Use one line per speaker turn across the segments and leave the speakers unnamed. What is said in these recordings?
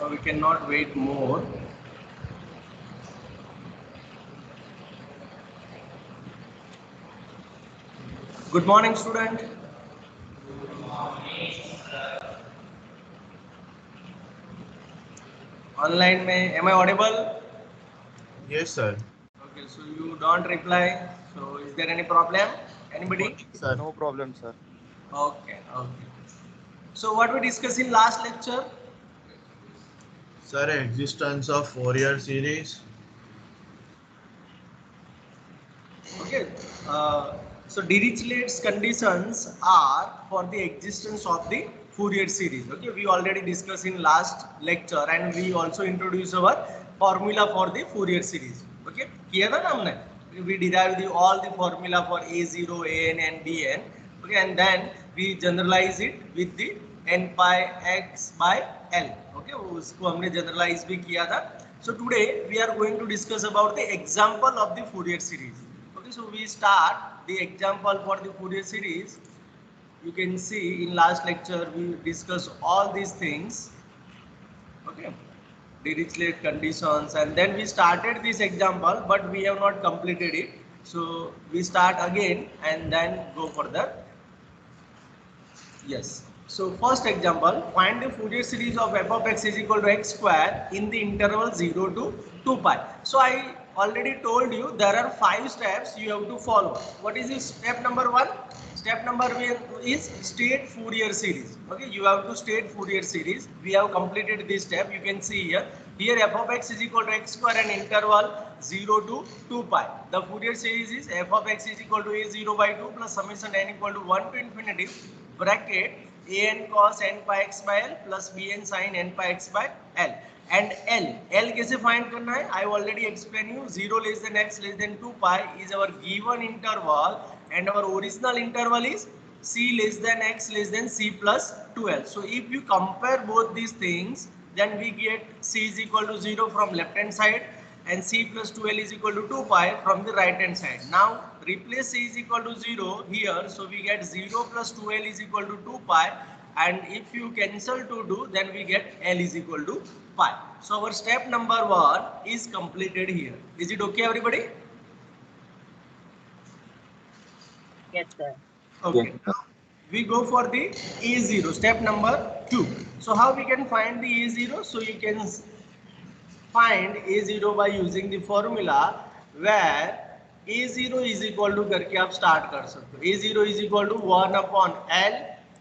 we cannot wait more. Good morning, student. Online में am I audible?
Yes, sir.
Okay, so you don't reply. So is there any problem? Anybody?
Sir, no problem, sir.
Okay, okay. So what we discussed in last lecture?
Sir, existence of Fourier series.
Okay. So Dirichlet's conditions are for the existence of the Fourier series. Okay, we already discussed in last lecture and we also introduced our formula for the Fourier series. Okay, किया था ना हमने? We derived all the formula for A0, AN and BN. Okay, and then we generalize it with the n pi x by L. Okay, उसको हमने generalize भी किया था. So today we are going to discuss about the example of the Fourier series. Okay, so we start the example for the Fourier series. You can see in last lecture we discussed all these things. Okay, Dirichlet conditions, and then we started this example, but we have not completed it. So we start again and then go further. Yes. So first example, find the Fourier series of f of x is equal to x square in the interval 0 to 2 pi. So I already told you there are 5 steps you have to follow. What is this step number 1? Step number 1 is state Fourier series. Okay, you have to state Fourier series. We have completed this step. You can see here. Here f of x is equal to x square and interval 0 to 2 pi. The Fourier series is f of x is equal to a0 by 2 plus summation n equal to 1 to infinity bracket an cos n pi x by l plus bn sin n pi x by l. And L कैसे find करना है? I already explained you 0 less than x less than 2 pi is our given interval and our original interval is c less than x less than c plus 2l. So if you compare both these things, then we get c is equal to 0 from left hand side and c plus 2l is equal to 2 pi from the right hand side. Now replace c is equal to 0 here, so we get 0 plus 2l is equal to 2 pi, and if you cancel to do, then we get l is equal to pi. So our step number 1 is completed here. Is it okay, everybody?
Yes, sir.
Okay. Yes. Now we go for the A0, step number 2. So how we can find the A0? So you can find A0 by using the formula where A0 is equal to करके आप start कर सकते हो. A0 is equal to 1 upon L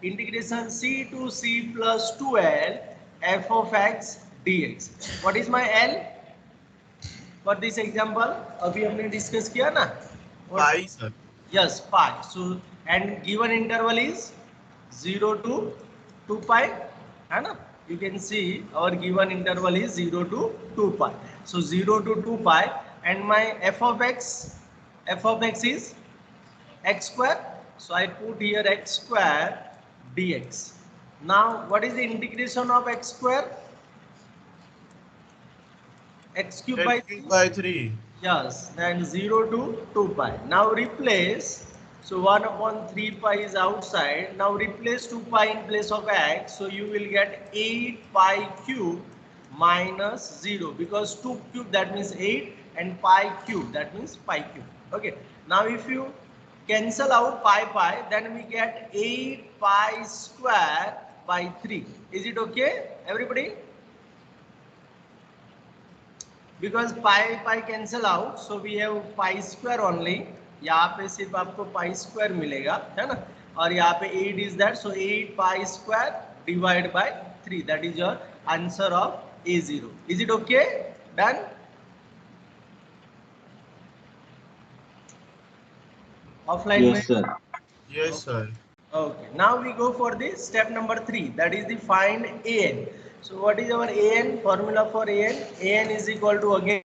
integration C to C plus 2L f of x dx. What is my L for this example? अभी हमने discuss किया ना?
Pi, sir.
Yes, pi. So and given interval is 0 to 2 pi, है ना? You can see our given interval is 0 to 2 pi. So 0 to 2 pi, and my f of x is x square. So I put here x square dx. Now what is the integration of x square? X cube by 3.
By 3.
Yes, then 0 to 2 pi. Now replace, so 1 upon 3 pi is outside. Now replace 2 pi in place of x. So you will get 8 pi cube minus 0, because 2 cube that means 8 and pi cube that means pi cube. Okay. Now if you cancel out pi, then we get 8 pi square by 3. Is it okay, everybody? Because pi cancel out, so we have pi square only. यहाँ पे सिर्फ आपको pi square मिलेगा, है ना? और यहाँ पे 8 is that, so 8 pi square divided by 3. That is your answer of A0. Is it okay? Done? Offline?
Yes, sir.
Yes, sir.
Okay. Now we go for the step number 3. That is the find AN. So what is our AN? Formula for AN? AN is equal to again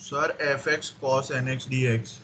Sir, fx cos nx dx.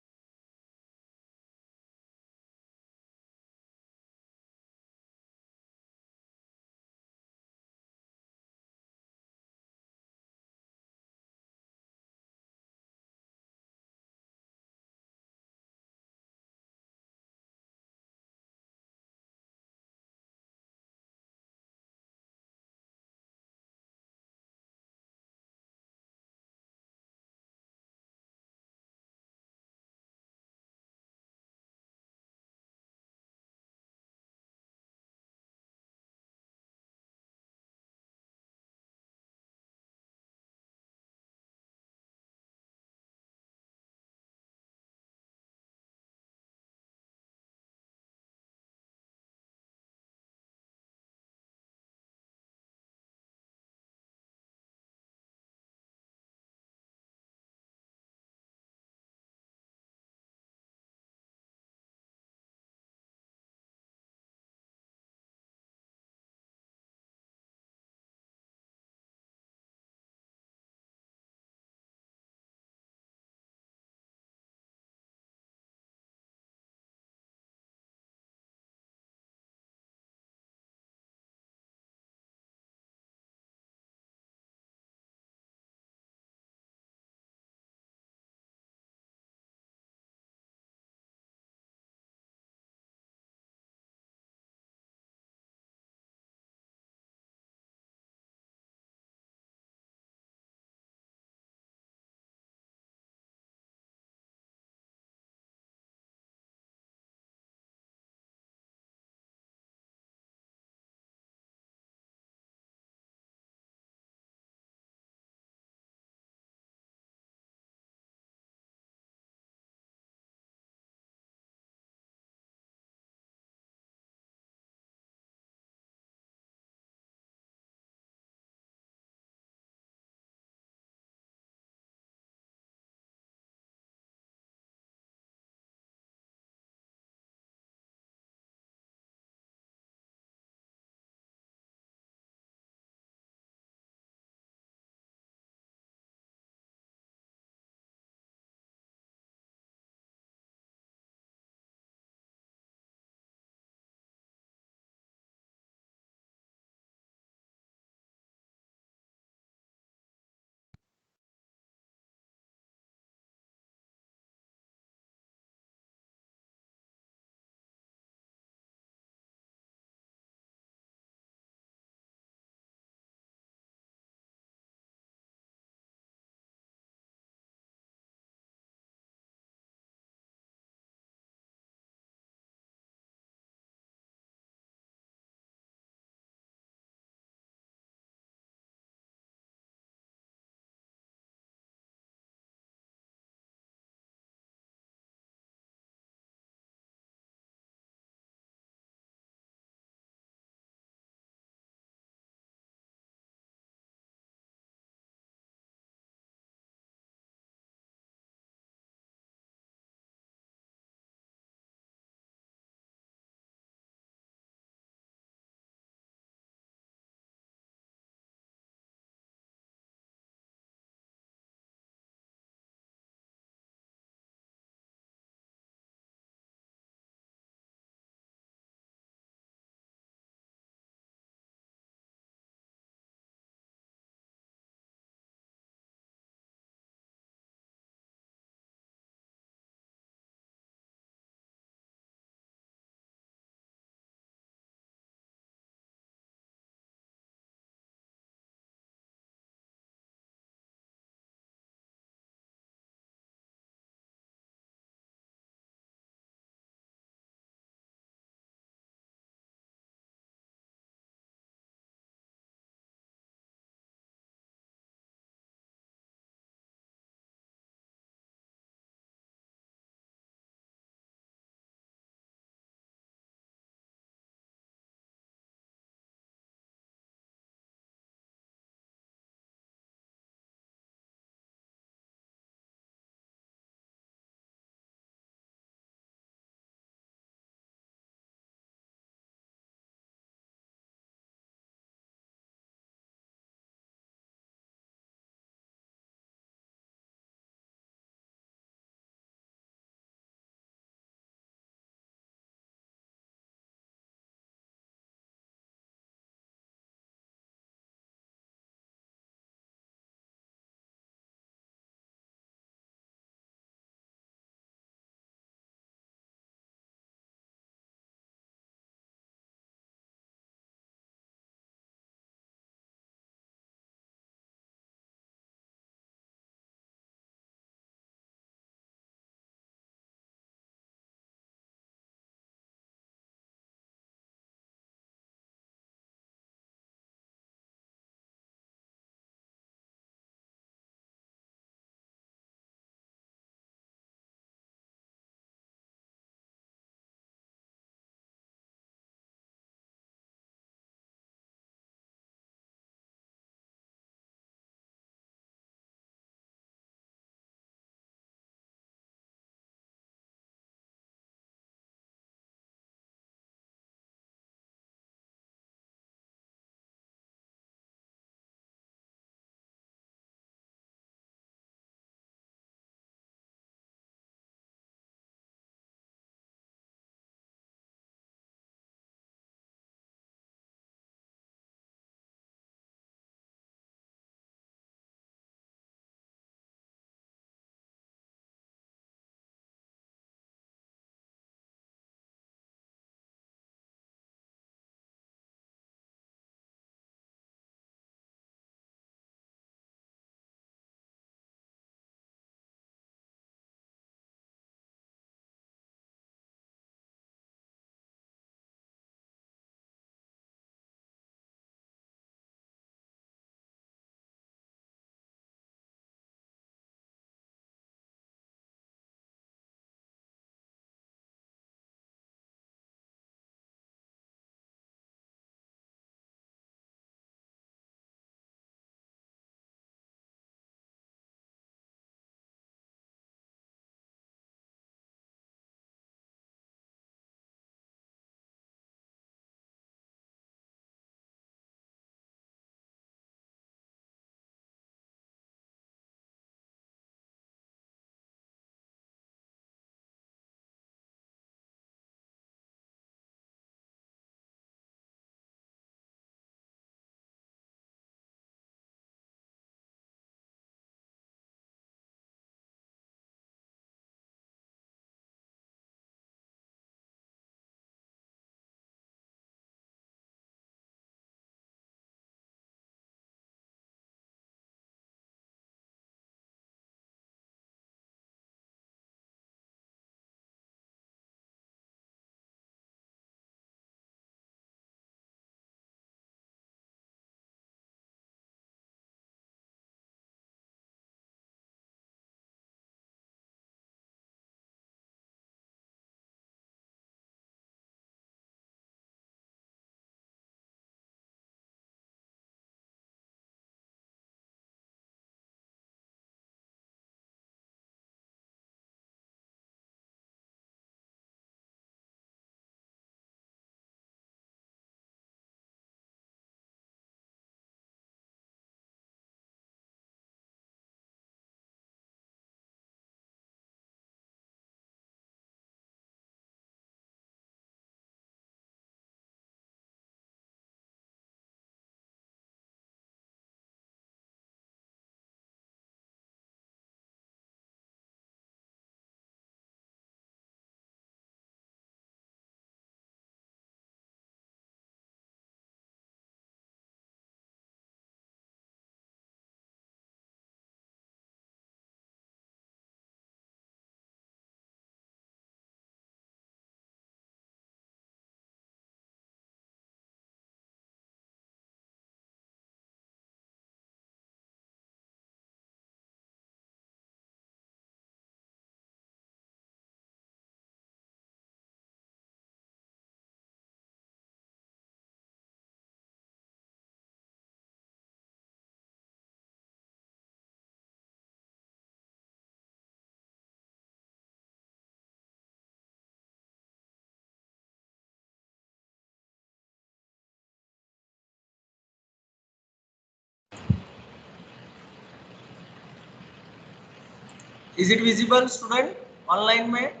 Is it visible student online में?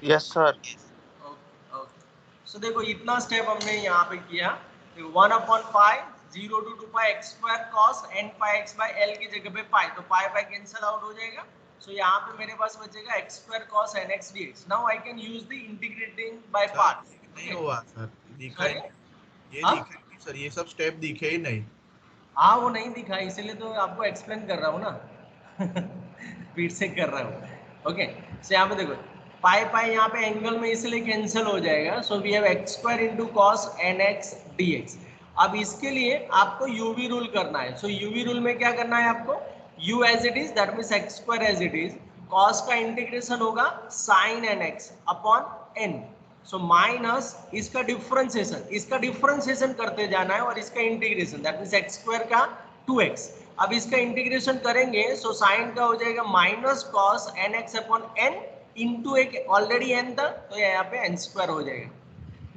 Yes, sir.
So देखो इतना step हमने यहाँ पे किया। 1/पाई 0 to 2 pi x square cos n pi x by l की जगह पे पाई, तो पाई पाई कैंसिल आउट हो जाएगा। सो यहाँ पे मेरे पास बचेगा x square cos nx dx। Now I can use the integrating by part.
नहीं हुआ सर, दिखा ही नहीं। ये
हाँ?
दिखा ही नहीं सर, ये सब स्टेप दिखे ही नहीं।
हाँ वो नहीं दिखा, इसीलिए तो आपको एक्सप्लेन कर रहा हूँ ना। स्पीड से कर रहा हूँ। ओके, सो यहाँ पे देखो पाई पाई यहाँ पे एंगल में इसलिए कैंसिल हो जाएगा। So we have x square into cos n x d x. अब इसके लिए आपको यूवी रूल करना है। सो यूवी रूल में क्या करना है आपको, u as it is that means x square as it is, cos का इंटीग्रेशन होगा sine n x upon n. So minus इसका डिफरेंशिएशन करते जाना है और इसका integration that means x square का 2x। अब इसका इंटीग्रेशन करेंगे सो साइन का हो जाएगा minus cos n x upon n into एक ऑलरेडी एन था तो यहाँ पे एन स्क्वायर हो जाएगा।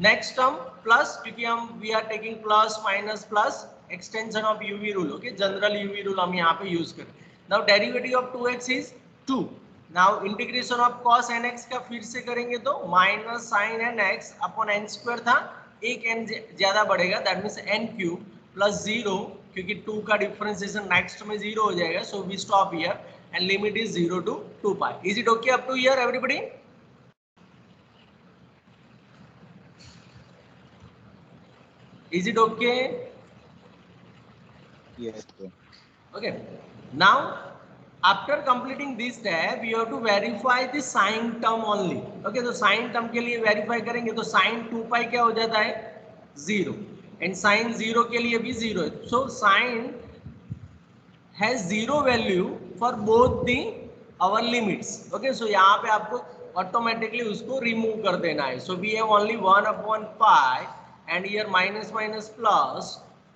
नेक्स्ट टर्म प्लस, क्योंकि हम we are taking plus minus plus extension of UV rule. Okay, general UV rule हम यहाँ पे यूज करें। Now derivative of 2x is 2। Now integration of cos nx का फिर से करेंगे तो minus sine nx upon n square था, एक n ज्यादा बढ़ेगा that means n cube plus 0, क्योंकि 2 का डिफरेंशिएशन नेक्स्ट में 0 हो जाएगा। So we stop here and limit is 0 to 2 pi. Is it okay up to here everybody? Is it okay?
Yes, sir.
Okay. Now, after completing this step, you have to verify the sine term only. Okay, तो sine term के लिए verify करेंगे तो sin 2 पाई क्या हो जाता है 0 and sin 0 के लिए भी 0 है। So sin has 0 value for both the our limits. Okay, so यहाँ पे आपको automatically उसको remove कर देना है। So we have only 1/pi and here minus minus plus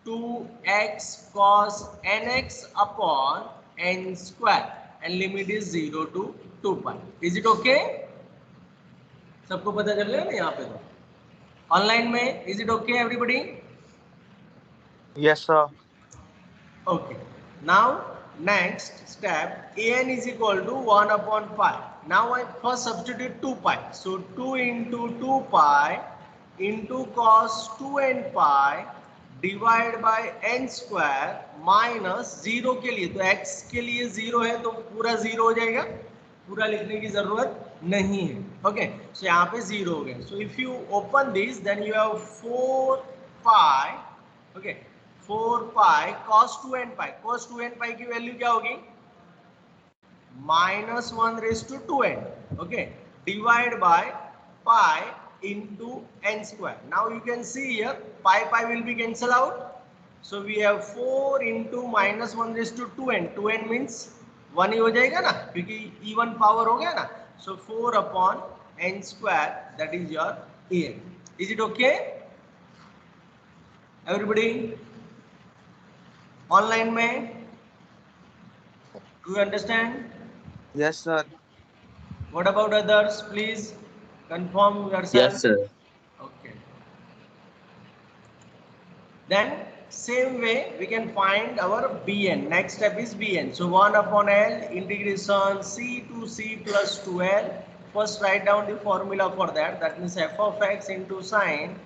2x cos nx upon n square and limit is 0 to 2 pi. Is it okay? सबको पता चल रहा है ना यहाँ पे? तो ऑनलाइन में is it okay everybody?
Yes, sir.
Okay. Now next step, an is equal to 1/pi. Now I first substitute 2 pi. So 2 into 2 pi into cos 2n pi divide by n square minus 0 के लिए, तो x के लिए 0 है तो पूरा 0 हो जाएगा, पूरा लिखने की जरूरत नहीं है। ओके, सो यहाँ पे 0 हो गया। So if you open this then you have 4 pi. Okay, 4 pi cos 2n pi. cos 2n pi की वैल्यू क्या होगी -1/2n। Okay, divide by pi into n square. Now you can see here pi will be cancel out. So we have 4 into -1/2n. 2n means 1 ही हो जाएगा ना, क्योंकि even power हो गया ना। So 4 upon n square, that is your an. Is it okay everybody? Online में do you understand?
Yes, sir.
What about others? Please confirm yourself.
Yes, sir.
Okay. Then same way we can find our bn. Next step is bn. So 1/l integration c to c plus 2l. First write down the formula for that. That means f of x into sine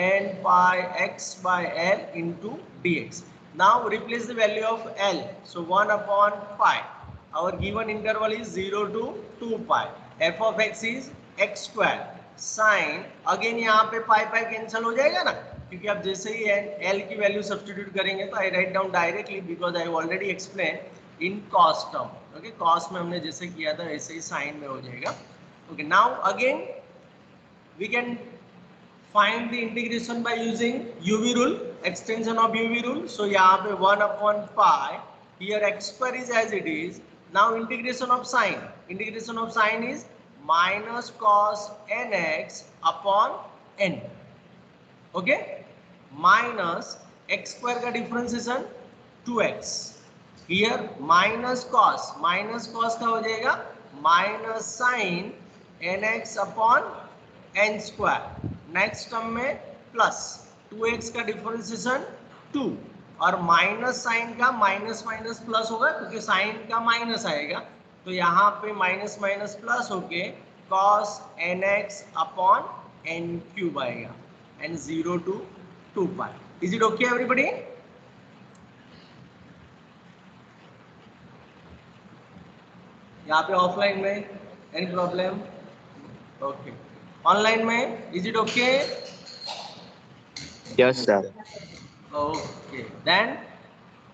n pi x by l into dx. Now replace the value of l. So 1/pi. Our given interval is 0 to 2 pi. F of x is x square sine, again यहाँ पे पाई pi cancel हो जाएगा ना, क्योंकि आप जैसे ही L की वैल्यू सब्स्टिट्यूट करेंगे तो I write down directly because I already explain in cos term. Okay, cos में हमने जैसे किया था वैसे ही साइन में हो जाएगा। Okay, now again we can find the integration by using UV rule, extension of UV rule. So यहाँ पे 1/pi, here x square is as it is. Now integration of sine is minus cos nx upon n. Okay, minus x square का differentiation 2x, here minus cos का हो जाएगा minus sine nx upon n square. Next term में plus 2x का differentiation 2 और minus sign का minus minus plus होगा, क्योंकि साइन का माइनस आएगा तो यहाँ पे माइनस माइनस प्लस होके cos nx upon n cube आएगा and 0 to 2 pi. Is it okay everybody? यहाँ पे ऑफलाइन में एनी प्रॉब्लम? ओके. ऑनलाइन में is it okay?
Yes, sir.
Okay. Then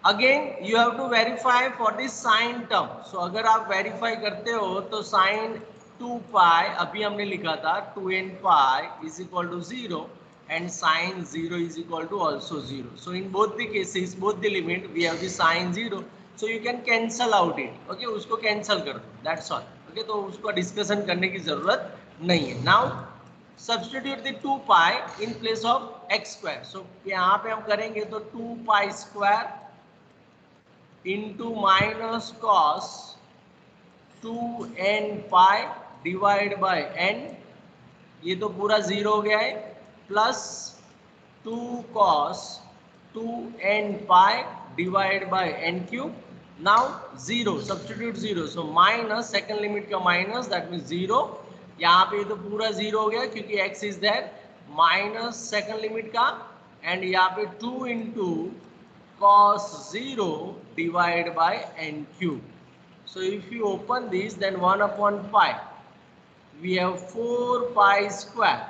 again you have to verify for this sine term. So अगर आप verify करते हो तो साइन 2 पाई अभी हमने लिखा था 2n pi is equal to 0 and sin 0 is equal to also 0. So in both the cases, both the limit, we have the sin 0. So you can cancel out it. Okay, उसको cancel कर दो. That's all. Okay, तो उसको discussion करने की जरूरत नहीं है. Now substitute the 2 pi in place of x square. So यहाँ पे हम करेंगे तो 2 pi square into minus cos 2n pi divide by n. ये तो पूरा 0 हो गया है. Plus 2 cos 2n pi divided by n cube. Now 0 substitute 0, so minus second limit का minus, that means 0. यहाँ पे तो पूरा 0 हो गया क्योंकि x is there. Minus second limit का and यहाँ पे 2 into cos 0 divided by n cube. So if you open this, then 1 upon pi, we have 4 pi square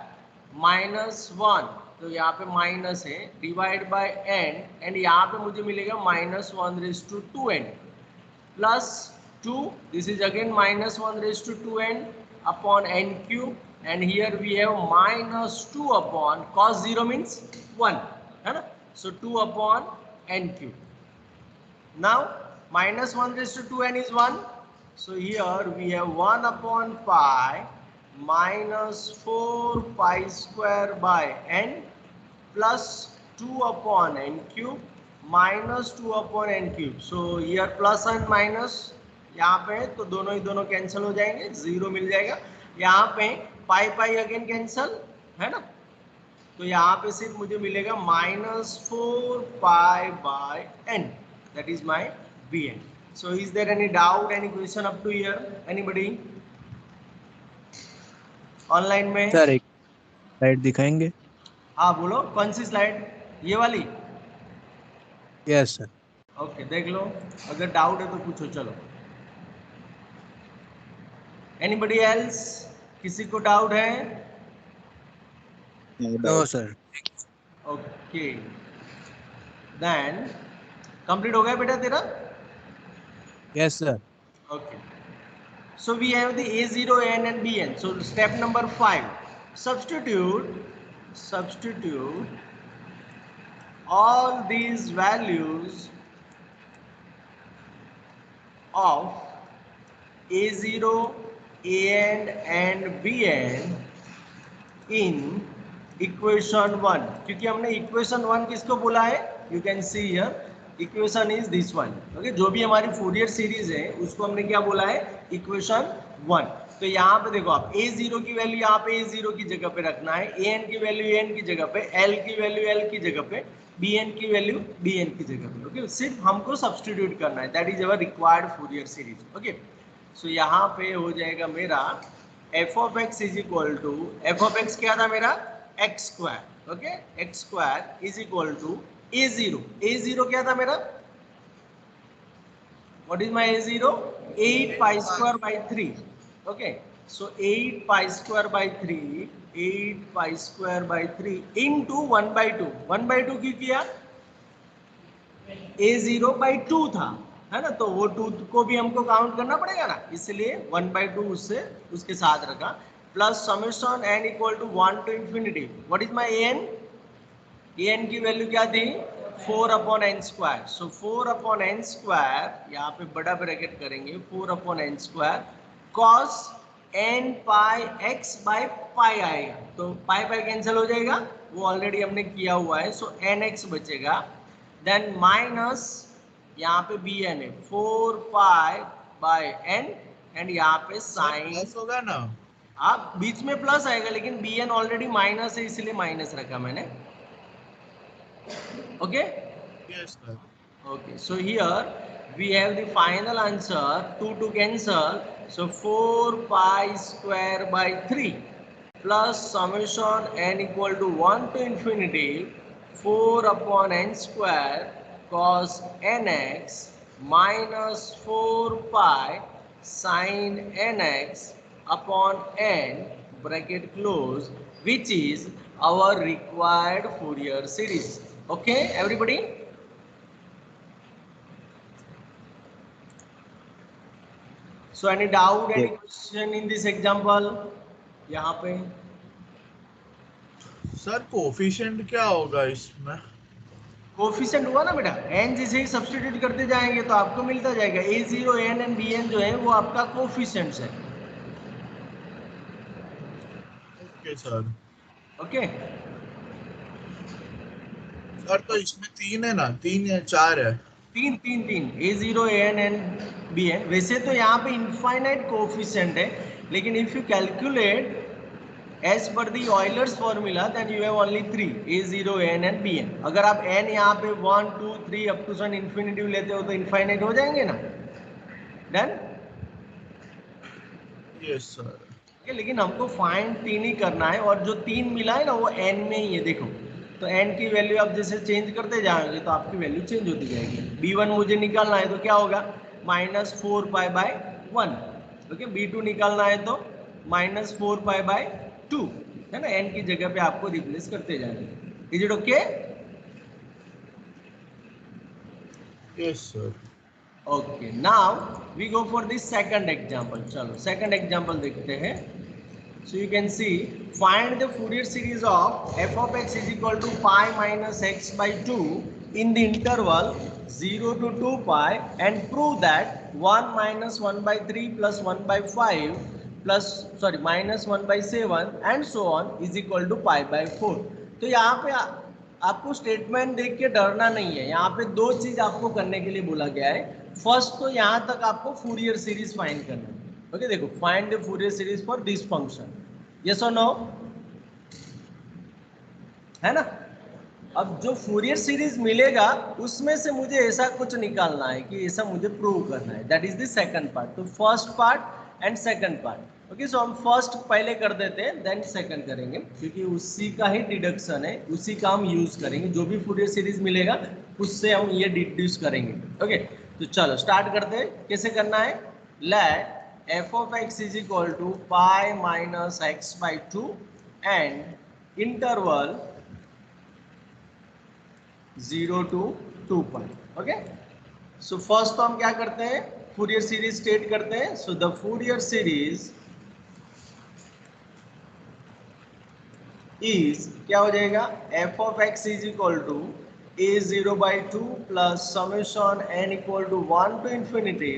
minus 1, तो यहाँ पे माइनस है, डिवाइड बाय n एंड यहाँ पे मुझे मिलेगा minus 1/2n plus 2, this is again minus 1/2n upon n cube and here we have minus 2 upon cos 0 means 1, है ना. So 2 upon n cube. Now minus 1/2n is 1, so here we have 1 upon pi minus 4 pi square by n plus 2 upon n cube minus 2 upon n cube. So here plus and minus यहाँ पे तो दोनों ही दोनों cancel हो जाएंगे, 0 मिल जाएगा. यहाँ पे पाई पाई अगेन कैंसिल, है ना. तो यहाँ पे सिर्फ मुझे मिलेगा minus 4 pi by n, that is my bn. So is there any doubt, any question up to here? Anybody? Online में
सर एक स्लाइड दिखाएंगे?
हाँ बोलो, कौन सी स्लाइड? ये वाली?
Yes sir.
ओके, देख लो, अगर डाउट है तो पूछो. चलो, एनीबडी एल्स? किसी को डाउट है?
No sir.
Okay, then complete हो गया बेटा तेरा?
Yes sir.
Okay. So we have the A0, N and Bn. So step number 5. Substitute all these values of A0, An and Bn in equation 1. क्योंकि हमने equation 1 किसको बोला है? You can see here. Equation is this one. Okay, जो भी हमारी Fourier series है उसको हमने क्या बोला है? इक्वेशन 1. तो यहाँ पे देखो आप, A0 की वैल्यू यहाँ पे A0 की जगह पे रखना है, An की वैल्यू An की जगह पे, L की वैल्यू L की जगह पे, Bn की वैल्यू Bn की जगह पे. ओके, सिर्फ हमको सब्सटीट्यूट करना है, that is our required Fourier series. Okay, so यहाँ पे हो जाएगा मेरा f of x is equal to, f of x क्या था मेरा? x square. Okay, x square is equal to A0. A0 क्या था मेरा? What is my A0? 8 pi square by 3. Okay, so 8 pi square by 3, 8 pi square by 3 into 1 by 2. 1 by 2 क्यों किया? A0 by 2 था, है ना, तो वो 2 को भी हमको काउंट करना पड़ेगा ना, इसलिए 1 by 2 उससे उसके साथ रखा. Plus summation n equal to 1 to infinity. What is my an? an की वैल्यू क्या थी? 4 upon n square. So 4 upon n square, यहाँ पे बड़ा ब्रैकेट करेंगे, 4 upon n square cos n pi x by pi आएगा, तो पाई पाई कैंसिल हो जाएगा, वो ऑलरेडी हमने किया हुआ है. सो एन एक्स बचेगा. देन माइनस यहाँ पे बी एन है 4 पाई बाय एन एंड यहाँ पे साइन
होगा ना,
आप बीच में प्लस आएगा, लेकिन बी एन ऑलरेडी माइनस है इसलिए माइनस रखा मैंने. Okay?
yes sir.
Okay, so here we have the final answer 2 to cancel, so 4 pi square by 3 plus summation n equal to 1 to infinity 4 upon n square cos nx minus 4 pi sin nx upon n bracket close, which is our required Fourier series. Okay, everybody? So any doubt, any
Yes.
question in this example? यहाँ पे
sir coefficient क्या होगा इसमें?
Coefficient हुआ ना बेटा, n जैसे ही substitute करते जाएंगे तो आपको मिलता जाएगा a0 n and bn जो है वो आपका कोफिशिएंट्स है.
Okay sir.
ओके
सर तो इसमें 3 है ना, 3 है 4 है.
तीन तीन तीन a0 an and bn. वैसे तो यहाँ पे इनफाइनाइट कोफिशिएंट है, लेकिन if you calculate as per the Euler's formula then you have only 3 a0 n and bn. अगर आप n यहाँ पे 1 2 3 अप टू सन इन्फिनिटिव लेते हो तो इनफाइनाइट हो जाएंगे ना. डन.
Yes sir.
Okay, लेकिन हमको फाइंड 3 ही करना है और जो 3 मिला है ना वो n में ही है. देखो तो n की वैल्यू आप जैसे चेंज करते जाओगे तो आपकी वैल्यू चेंज होती जाएगी. b1 मुझे निकालना है तो क्या होगा minus 4 pi by 1. Okay, b2 निकालना है तो माइनस 4 पाई बाय 2 है ना. n की जगह पे आपको रिप्लेस करते जाएंगे. Is it okay?
Yes sir.
Okay, now we go for this second example. चलो सेकंड एग्जांपल देखते हैं. So you can see, find the Fourier series of f of x is equal to pi minus x by 2 in the interval 0 to 2 pi and prove that 1 minus 1 by 3 plus 1 by 5 plus minus 1 by 7 and so on is equal to pi by 4. तो यहाँ पे आपको statement देख के डरना नहीं है. यहाँ पे दो चीज आपको करने के लिए बोला गया है. फर्स्ट तो यहाँ तक आपको फूरियर सीरीज फाइंड करना है. ओके, देखो find the Fourier series for this function. Yes और नो? है ना. अब जो फूरियर सीरीज मिलेगा उसमें से मुझे ऐसा कुछ निकालना है कि ऐसा मुझे प्रूव करना है. That is the second part. तो first part and second part. Okay, so हम फर्स्ट पहले कर देते हैं देन सेकंड करेंगे, क्योंकि उसी का ही डिडक्शन है, उसी का हम यूज करेंगे. जो भी फूरियर सीरीज मिलेगा उससे हम ये डिड्यूस करेंगे. ओके, तो चलो स्टार्ट करते हैं. कैसे करना है? Let f of x is equal to pi minus x by 2 and interval 0 to 2 pi. okay, so first तो हम क्या करते हैं, फूरियर सीरीज स्टेट करते हैं. so the Fourier series is क्या हो जाएगा, f of x is equal to a0 by 2 plus summation n equal to 1 to infinity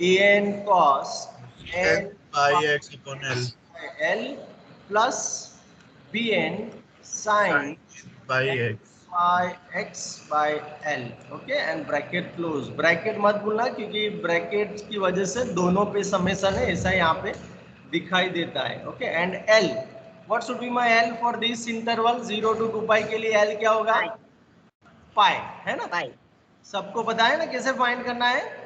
an cos n
by x upon l
l plus bn sin
by x
by x by l. Okay, and bracket close. Bracket मत भूलना क्योंकि bracket की वजह से दोनों पे summation है, ऐसा यहाँ पे दिखाई देता है. Okay, and l, what should be my l for this interval 0 to 2 pi के लिए l क्या होगा? पाई, है ना.
पाई.
सबको पता है ना कैसे फाइंड करना है?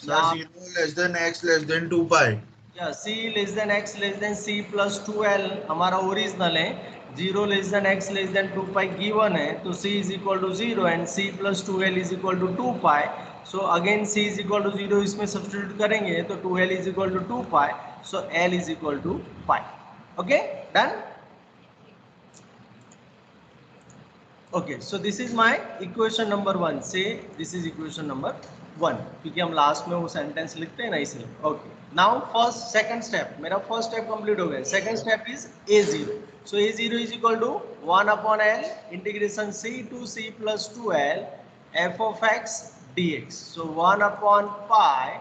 Sir 0 less than x less than 2 pi.
c less than x less than c plus 2l हमारा ओरिजिनल है. 0 less than x less than 2 pi given है, तो c is equal to 0 and c plus 2l is equal to 2 pi. so again c is equal to 0 इसमें substitute करेंगे तो 2l is equal to 2 pi. so l is equal to pi. okay, done. okay, so this is my equation number 1. say this is equation number 1 क्योंकि हम last में वो sentence लिखते हैं ना इसलिए. Okay, now first second step. मेरा first step complete हो गया. Second step is a0. So a0 is equal to 1 upon l integration c to c plus 2l f of x dx. so 1 upon pi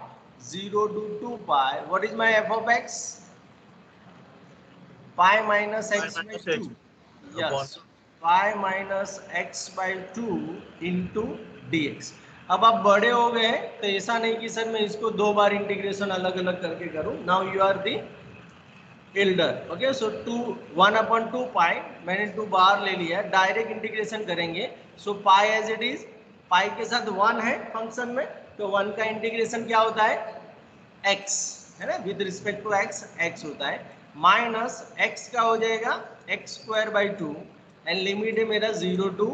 0 to 2 pi. what is my f of x? pi minus x by 2. yes, pi minus x by 2 into dx. अब आप बड़े हो गए तो ऐसा नहीं कि sir मैं इसको 2 बार इंटीग्रेशन अलग अलग करके करूं. Now you are the elder. Okay, so 1 upon 2 pi मैंने 2 बार ले लिया. डायरेक्ट इंटीग्रेशन करेंगे. So pi as it is pi के साथ 1 है फंक्शन में, तो 1 का इंटीग्रेशन क्या होता है x, है ना, with respect to x x होता है, माइनस x का हो जाएगा x²/2 एंड लिमिट है मेरा 0 to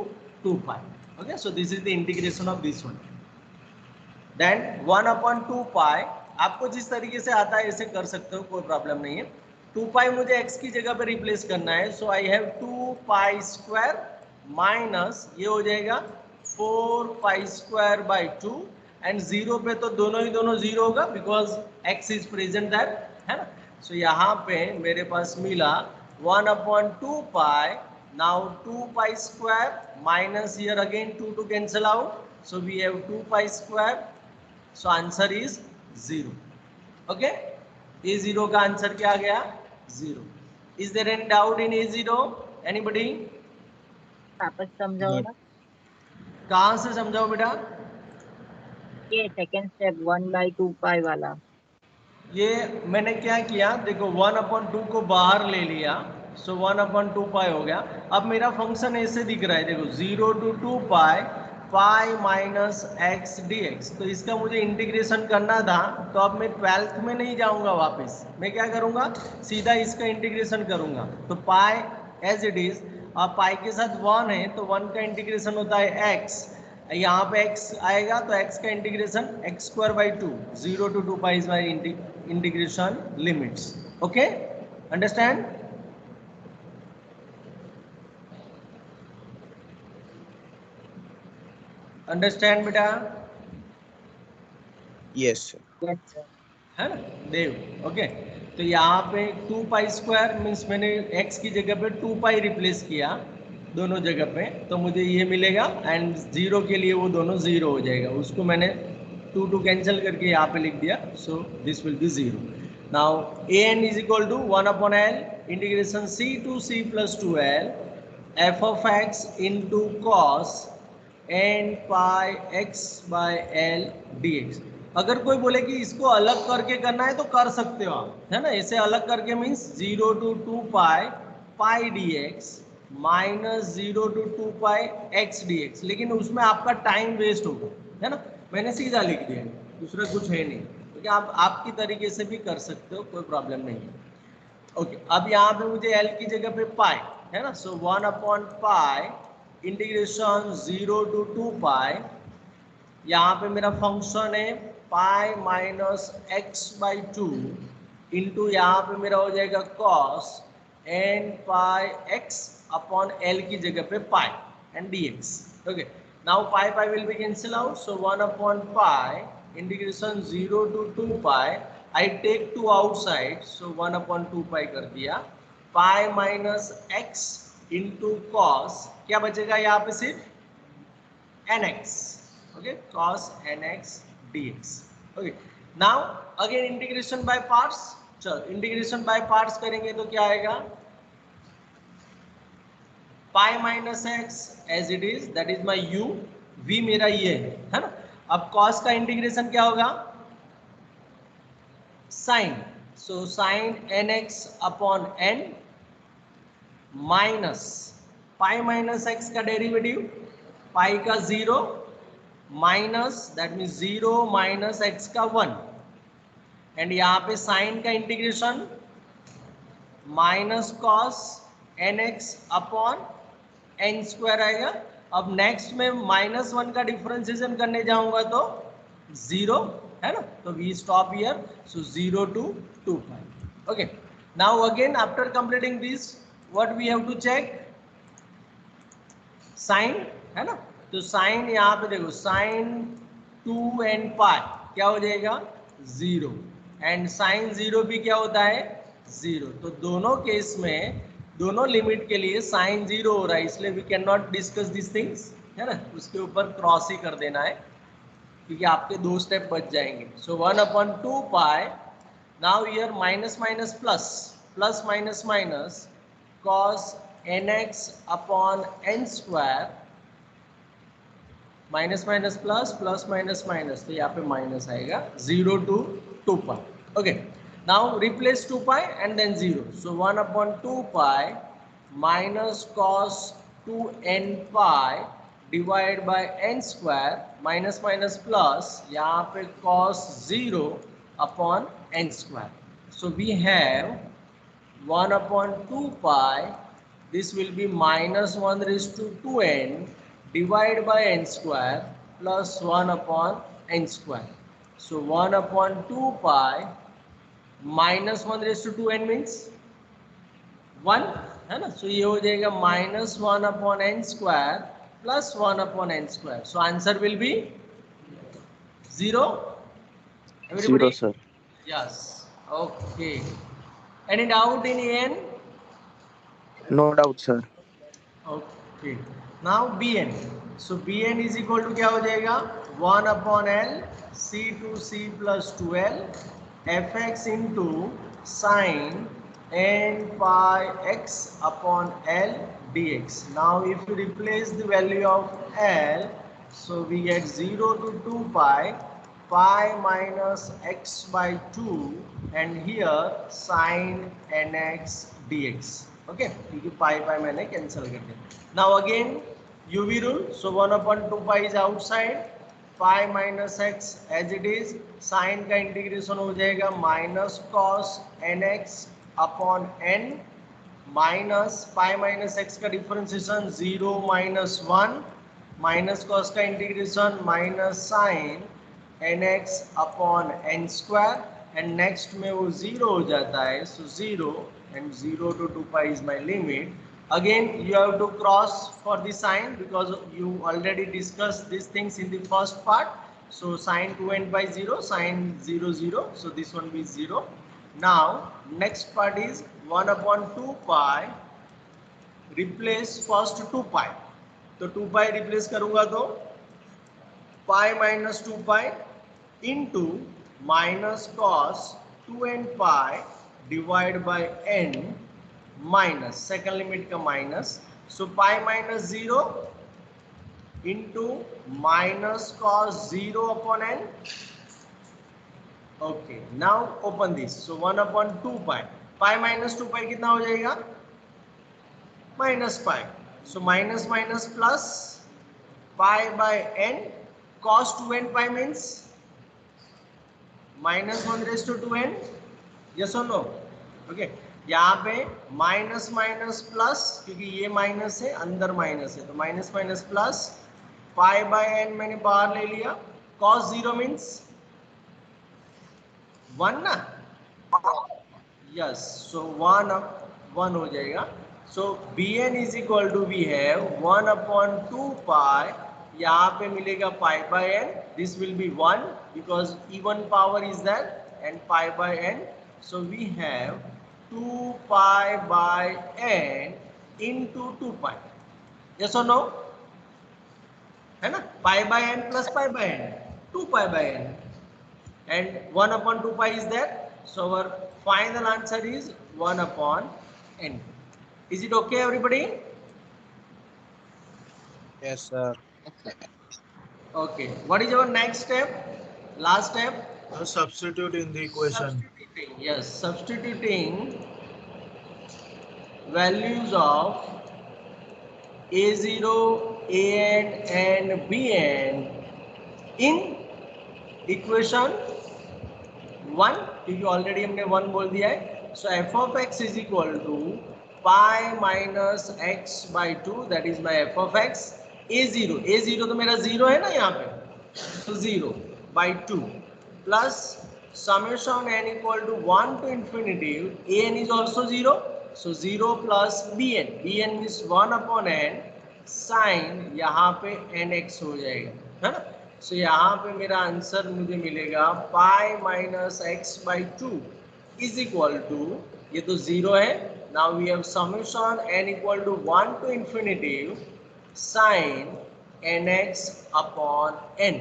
2 pi. Okay, so this is the integration of this one. Then 1/2 pi आपको जिस तरीके से आता है ऐसे कर सकते हो, कोई प्रॉब्लम नहीं है. 2 पाई मुझे x की जगह पे रिप्लेस करना है, so I have 2 pi square minus ये हो जाएगा 4 पाई²/2 एंड 0 पे तो दोनों ही दोनों 0 होगा because x is present that, है ना. सो यहाँ पे मेरे पास मिला 1/2 pi. Now 2 pi square minus here again 2 to cancel out, so we have 2 pi square. So answer is 0. Okay, A0 का आंसर क्या आ गया 0. Is there any doubt in A0? Anybody?
वापस समझाओ ना.
कहाँ से समझाओ बेटा?
ये सेकंड स्टेप 1/2 पाई वाला.
ये मैंने क्या किया, देखो 1/2 को बाहर ले लिया, सो 1/2 पाई हो गया. अब मेरा फंक्शन ऐसे दिख रहा है, देखो 0 to 2 pi pi minus x d x. तो इसका मुझे इंटीग्रेशन करना था, तो अब मैं 12th में नहीं जाऊंगा वापस, मैं क्या करूंगा सीधा इसका इंटीग्रेशन करूंगा. तो पाई एज इट इज, अब पाई के साथ 1 है तो 1 का इंटीग्रेशन होता है x, यहाँ पे x आएगा तो x का integration x²/2 0 to 2 pi is my integration limits. Okay, understand? Understand बेटा?
Yes, sir.
Yes sir.
है ना देव? ओके, तो यहाँ पे 2 पाई स्क्वायर मीन्स मैंने x की जगह पे 2 पाई रिप्लेस किया दोनों जगह पे, तो मुझे ये मिलेगा एंड 0 के लिए वो दोनों 0 हो जाएगा, उसको मैंने 2 कैंसिल करके यहाँ पे लिख दिया, so this will be 0. Now an is equal to 1/l integration c to c + 2l f of x into cos n pi x/l dx. अगर कोई बोले कि इसको अलग करके करना है तो कर सकते हो आप, है ना. ऐसे अलग करके means 0 to 2 pi pi dx minus 0 to 2 pi x dx, लेकिन उसमें आपका टाइम वेस्ट होगा, है ना. मैंने सीधा लिख दिया, दूसरा कुछ है नहीं, क्योंकि आप आपकी तरीके से भी कर सकते हो, कोई प्रॉब्लम नहीं है. ओके, अब यहाँ पे मुझे l की जगह पे पाई, है ना. सो 1/पाई इंटीग्रेशन 0 to 2 पाई, यहाँ पे मेरा फंक्शन है पाई माइनस x/2 इंटू यहाँ पे मेरा हो जाएगा cos n पाई x/l की जगह पे pi and dx. Okay, now pi pi will be cancel out, so pi integration 0 to 2 pi. I take 2 outside, so 1/2 pi कर दिया. Pi minus x into cos, क्या बचेगा यहाँ पे सिर्फ nx. Okay, cos nx dx. Okay, now again integration by parts. चलो integration by parts करेंगे तो क्या आएगा, pi minus x as it is, that is my u, v मेरा ये है ना. अब cos का इंटीग्रेशन क्या होगा sine, so sine nx/n minus pi minus x का डेरिवेटिव पाई का 0 minus that mean 0 minus x का 1 एंड यहाँ पे साइन का इंटीग्रेशन माइनस कॉस nx/n² आएगा. अब नेक्स्ट में -1 का डिफरेंशिएशन करने जाऊंगा तो 0, है ना. तो we stop here, so 0 to 2 pi. Okay, now again after completing this what we have to check sine, है ना. तो साइन यहाँ पे देखो साइन 2n पाई क्या हो जाएगा 0 एंड साइन 0 भी क्या होता है 0. तो दोनों केस में दोनों लिमिट के लिए साइन 0 हो रहा है, इसलिए we can not discuss this things, है ना. उसके ऊपर क्रॉस ही कर देना है क्योंकि आपके 2 स्टेप बच जाएंगे. So 1/2 pi, now here minus minus plus, plus minus minus cos nx/n² minus minus plus, plus minus minus, तो यहाँ पे माइनस आएगा 0 to 2 pi. Okay, now replace 2 pi and then 0, so 1/2 pi minus cos 2n pi divide by n square minus minus plus यहाँ पे cos 0 upon n square. So we have 1 upon 2 pi, this will be minus 1 raised to 2n divided by n square plus 1 upon n square. So 1 upon 2 pi minus 1 raised to 2n means 1 है ना. So ये हो जाएगा minus 1 upon n square plus 1 upon n square. So answer will be 0. Everybody?
0, sir.
Yes. Okay. Any doubt in n?
No doubt, sir.
Okay. Now bn. So bn is equal to क्या हो जाएगा 1 upon l c to c plus 2l f x into sine n pi x upon l d x. Now if you replace the value of l so we get 0 to 2 pi pi minus x by 2 and here sin nx dx. Okay, क्योंकि पाई पाई मैंने cancel कर दिया. Now again UV rule. So 1 upon 2 pi is outside, pi minus x as it is, sine का integration हो जाएगा minus cos n x upon n minus pi minus x का differentiation 0 minus 1 minus cos का integration minus sine n x upon n square and next में वो 0 हो जाता है. सो 0 and 0 to 2 pi is my limit. Again you have to cross for the sign because you already discussed these things in the first part. So sin 2n by 0, sin 0 0, so this one be 0. Now next part is 1 upon 2 pi, replace first 2 pi. तो 2 pi replace करूँगा तो pi minus 2 pi into minus cos 2n pi divide by n minus second limit का minus. So pi minus 0 into minus cos 0 upon n. Okay, now open this. So 1 upon 2 pi, pi minus 2 pi कितना हो जाएगा minus pi. So minus minus plus pi by n cos 2n पाई means minus 1 raise to 2n. Yes और no. Okay, यहाँ पे minus minus plus, क्योंकि ये minus है अंदर माइनस है तो minus minus plus pi by n मैंने बाहर ले लिया. cos 0 मीन्स 1 ना. यस, सो 1 हो जाएगा. So bn is equal to we have 1 upon 2 pi, यहाँ पे मिलेगा pi by n, this will be 1 because even power is that and pi by n. So we have 2 pi by n into 2 pi. Yes or no? है ना, pi by n plus pi by n, 2 pi by n, and 1 upon 2 pi is there. So our final answer is 1 upon n. Is it okay, everybody?
Yes, sir.
Okay. What is our next step? Last step.
Substitute in the equation.
Substituting, yes, substituting values of a0, an and bn in equation 1, क्योंकि already हमने 1 बोल दिया है. So f of x is equal to pi minus x by 2, that is my f of x. a0 तो मेरा 0 है ना यहाँ पे, तो 0 by 2 plus summation n equal to 1 to infinity an is also 0. So 0 plus bn, bn means 1 upon n sin यहाँ पे nx हो जाएगा, है ना. सो यहाँ पे मेरा आंसर मुझे मिलेगा pi minus x by 2 is equal to, ये तो 0 है. Now we have summation n equal to 1 to infinity sin nx upon n.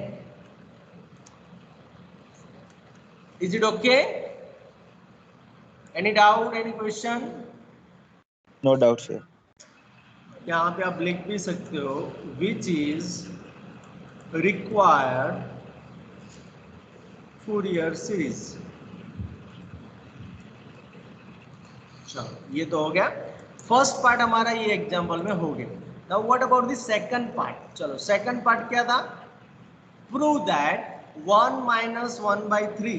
Is it okay? Any doubt, any question?
No doubt, sir.
यहाँ पे आप लिख भी सकते हो which is required Fourier series. चलो, ये तो हो गया फर्स्ट पार्ट हमारा, ये एग्जाम्पल में हो गया. Now what about the second part? चलो सेकंड पार्ट क्या था? Prove that 1 minus 1 by 3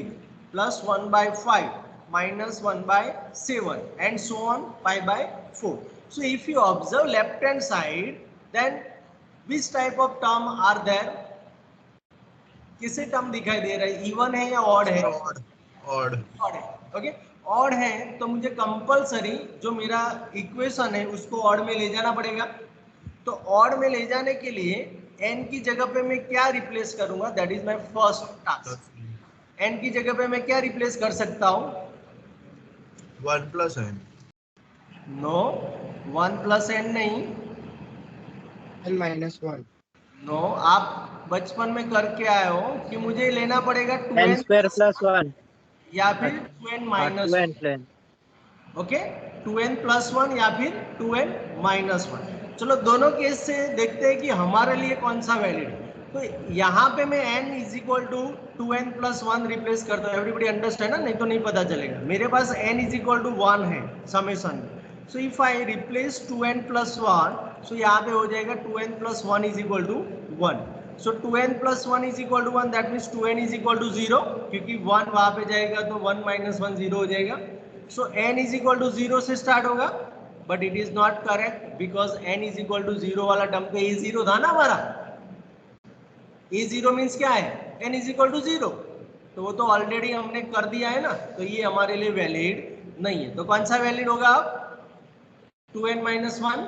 plus 1 by 5 minus 1 by 7 and so on pi by 4. So if you observe left hand side, then which type of term are there? किसे term दिखाई दे रहा है? Even है या odd है?
Odd.
Odd है. Okay, odd है तो मुझे कंपलसरी जो मेरा इक्वेशन है उसको ऑड में ले जाना पड़ेगा. तो ऑड में ले जाने के लिए n की जगह पे मैं क्या रिप्लेस करूंगा? That is my first task. n की जगह पे मैं क्या रिप्लेस कर सकता हूं?
1 plus n.
No, 1 plus n नहीं.
n minus 1.
नो, आप बचपन में करके आए हो कि मुझे लेना पड़ेगा
n
2n
square plus 1
या फिर 2n minus
2n plane.
Okay, 2n plus 1 या फिर 2n माइनस 1. चलो दोनों केस से देखते हैं कि हमारे लिए कौन सा वैलिड है. तो यहाँ पे मैं n is equal to 2n plus 1 replace करता हूँ. एवरीबडी अंडरस्टैंड ना? नहीं तो नहीं पता चलेगा. मेरे पास n इज इक्वल टू 1 है समेशन में. So if I replace 2n plus 1, so यहाँ पे हो जाएगा 2n plus 1 is equal to 1. So 2n plus 1 is equal to 1, that means 2n is equal to 0, क्योंकि 1 वहाँ पे जाएगा तो 1 माइनस 1 0 हो जाएगा. So n is equal to 0 से स्टार्ट होगा, but it is not correct because n is equal to 0 वाला टर्म पे a0 था ना हमारा. a0 मीन्स क्या है? n is equal to 0. तो वो तो ऑलरेडी हमने कर दिया है ना, तो ये हमारे लिए वैलिड नहीं है. तो कौन सा वैलिड होगा अब? 2n minus 1.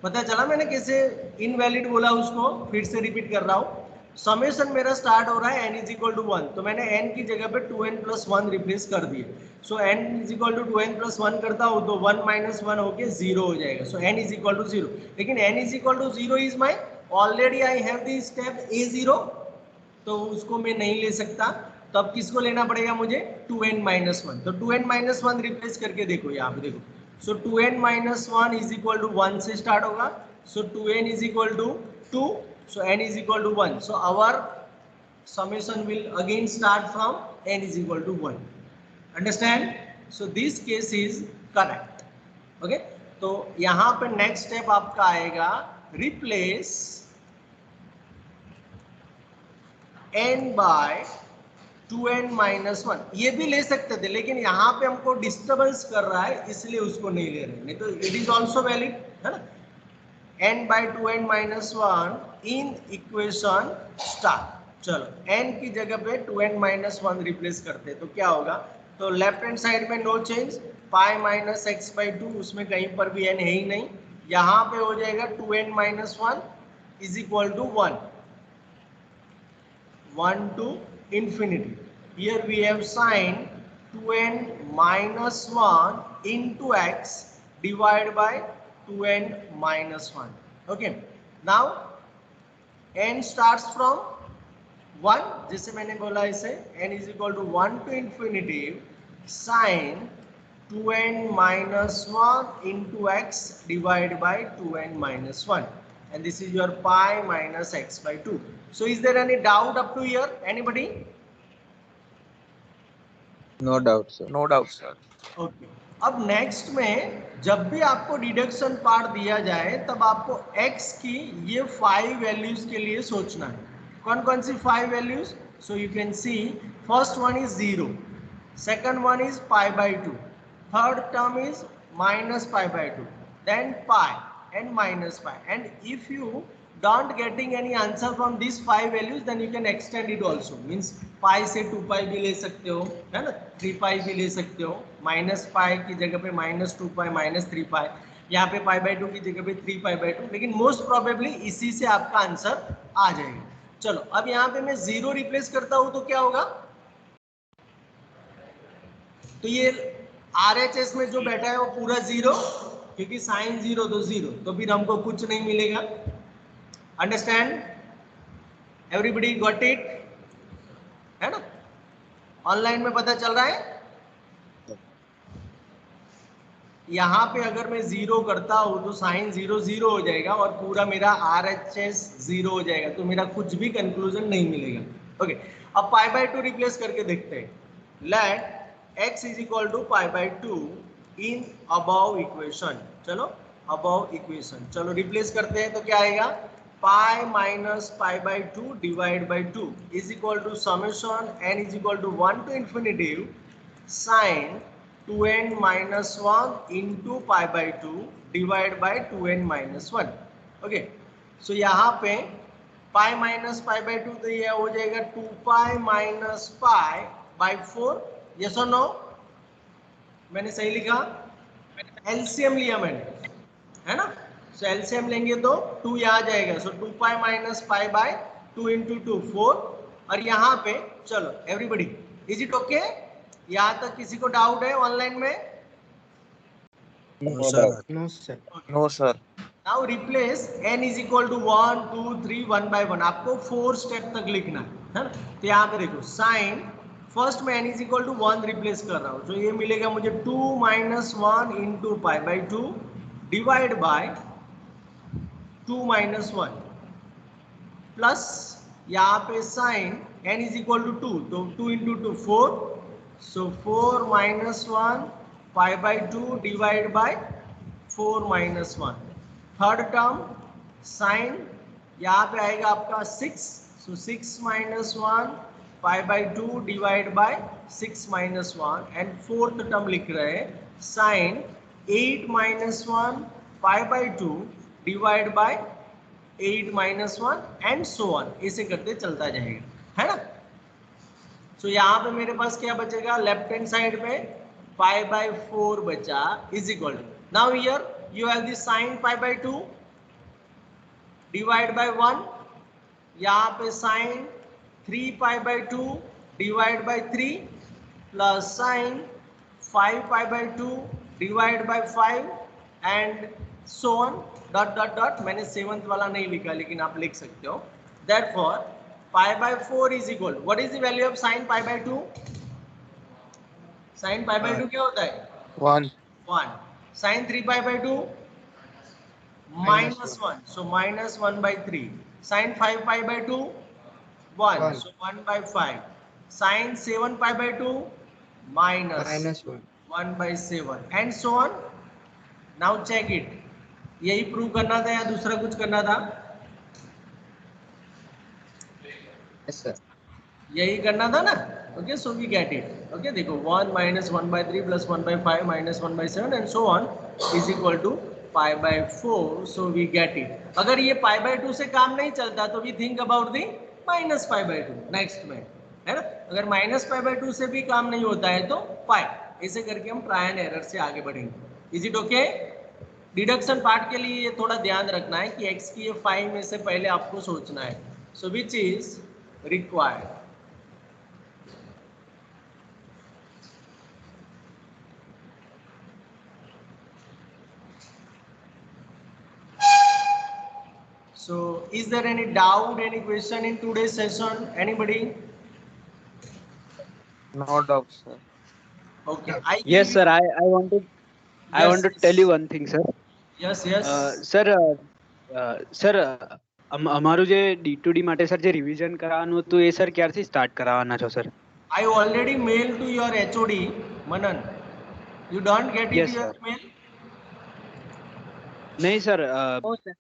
पता चला मैंने कैसे इनवैलिड बोला उसको? फिर से रिपीट कर रहा हूँ. समेशन मेरा स्टार्ट हो रहा है n इज इक्वल टू 1, तो मैंने n की जगह पे 2n प्लस 1 रिप्लेस कर दिए. So n is equal to 2n plus 1 करता हूँ तो 1 माइनस 1 होके 0 हो जाएगा. So n is equal to 0. लेकिन n is equal to 0 is my already I have the step a0, तो उसको मैं नहीं ले सकता. तो अब किसको लेना पड़ेगा मुझे? 2n minus 1. तो 2n माइनस 1 रिप्लेस करके देखो यहाँ पे देखो. So 2n minus 1 is equal to 1 से स्टार्ट होगा. So 2n is equal to 2. So n is equal to 1. So our summation will again start from n is equal to 1. Understand? So this case is correct. Okay? तो यहाँ पे next step आपका आएगा replace n by 2n minus 1. ये भी ले सकते थे लेकिन यहाँ पे हमको डिस्टर्बेंस कर रहा है इसलिए उसको नहीं ले रहे. नहीं तो it is also valid, है ना? n by 2n minus 1 in equation start. चलो n की जगह पे 2n minus 1 रिप्लेस करते हैं तो क्या होगा? तो लेफ्ट हैंड साइड में no change, pi minus x by 2, उसमें कहीं पर भी n है ही नहीं. यहाँ पे हो जाएगा 2n minus 1 is equal to 1 to infinity. Here we have sin 2n minus 1 into x divided by 2n minus 1. Okay, now n starts from 1, जैसे मैंने बोला इसे n is equal to 1 to infinity sin 2n minus 1 into x divided by 2n minus 1, and this is your pi minus x by 2. So is there any doubt up to here? Anybody?
No doubt, sir.
No doubt, sir.
Okay. अब next में जब भी आपको deduction part दिया जाए तब आपको x की ये 5 वैल्यूज के लिए सोचना है. कौन कौन सी 5 values? So you can see first one is 0, second one is pi by 2, third term is minus pi by 2, then pi and minus pi. And if you don't getting any answer from these 5 values, then you can extend it also. Means pi से 2 pi भी ले सकते हो, है ना? 3 pi भी ले सकते हो. माइनस पाई की जगह पे माइनस 2 pi माइनस 3 pi, यहाँ पे पाई बाई 2 की जगह पे 3 pi बाई 2. लेकिन मोस्ट प्रोबेबली इसी से आपका आंसर आ जाएगा. चलो अब यहाँ पे मैं 0 रिप्लेस करता हूँ तो क्या होगा? तो ये RHS में जो बैठा है वो पूरा 0, क्योंकि साइन 0 तो 0, तो फिर हमको कुछ नहीं मिलेगा. अंडरस्टैंड? Everybody got it? है ना? ऑनलाइन में पता चल रहा है? यहाँ पे अगर मैं 0 करता हूँ तो साइन 0 0 हो जाएगा और पूरा मेरा RHS 0 हो जाएगा, तो मेरा कुछ भी कंक्लूजन नहीं मिलेगा. ओके, अब पाई बाई 2 रिप्लेस करके देखते हैं. Let x is equal to pi by 2 in above equation. चलो अबव इक्वेशन। चलो रिप्लेस करते हैं तो क्या आएगा, pi minus pi by 2 divide by 2 is equal to summation n is equal to 1 to infinitive sine 2n minus 1 into pi by 2 divide by 2n minus 1। Okay, so यहाँ पे पाई minus pi by 2 तो ये हो जाएगा 2 पाई minus pi by 4। Yes और no, मैंने सही लिखा? एलसीएम लिया मैंने, है ना? सो एलसीएम लेंगे तो 2 यहाँ जाएगा, सो 2 पाई माइनस पाई बाय 2 इंटू 2 4। और यहाँ पे चलो एवरीबडी, इज इट ओके? यहाँ तक किसी को डाउट है ऑनलाइन में?
No, sir.
No, sir.
No, sir.
Now replace n is equal to 1 2 3 1 by 1। आपको 4 स्टेप तक लिखना है ना? तो यहाँ पे देखो साइन, फर्स्ट में n is equal to 1 replace कर रहा हूँ, तो ये मिलेगा मुझे 2 minus 1 into pi by 2 divide by 2 minus 1 plus यहाँ पे sine n is equal to 2, तो 2 इंटू 2 4, so 4 minus 1 pi by 2 divide by 4 minus 1। Third term sine यहाँ पे आएगा आपका 6, so 6 minus 1 pi by 2 divide by 6 minus 1। And fourth term लिख रहे हैं sine 8 minus 1 pi by 2 divide by 8 minus 1 and so on, ऐसे करते चलता जाएगा, है ना? सो यहाँ पे मेरे पास क्या बचेगा, लेफ्ट हैंड साइड में पाई बाई 4 बचा is equal to, now here you have the sin pi by 2 divide by 1, यहाँ पे sin 3 pi by 2 divide by 3 plus sin 5 pi by 2 divide by 5 and so on dot dot dot। मैंने 7th वाला नहीं लिखा लेकिन आप लिख सकते हो। therefore pi by 4 is equal, what is the value of sin pi by 2? sin pi by 2 क्या होता है?
1.
1। sin 3 pi by 2 minus 1, so minus 1 by 3। sin 5 pi by 2 1, so 1 by 5। sin 7 pi by 2 minus 1 by 7 and so on। now check it, यही prove करना था या दूसरा कुछ करना था?
Yes, sir.
यही करना था ना? Okay, so we get it. Okay, देखो 1 minus 1 by 3 plus 1 by 5 minus 1 by 7 and so on is equal to pi by 4, so we get it. अगर ये पाई बाई 2 से काम नहीं चलता तो we think about the minus pi by 2 next में, है ना? अगर माइनस पाई बाई 2 से भी काम नहीं होता है तो पाई, ऐसे करके हम ट्राई एंड एरर से आगे बढ़ेंगे। Is it okay? Deduction part के लिए ये थोड़ा ध्यान रखना है कि x की ये 5 में से पहले आपको सोचना है, so which is required. So is there any doubt, any question in today's session? Anybody?
No doubt, sir.
Okay.
Yes, sir. I want to tell you one thing, sir.
Yes, yes.
Sir અમારું જે D2D માટે sir જે revision કરાવવાનું હતું એ sir ક્યારથી start કરાવવાના છો sir?
I already mailed to your HOD, Manan. You don't get it
Yes,
your
sir.
mail?
નહીં સર,
Oh, sir.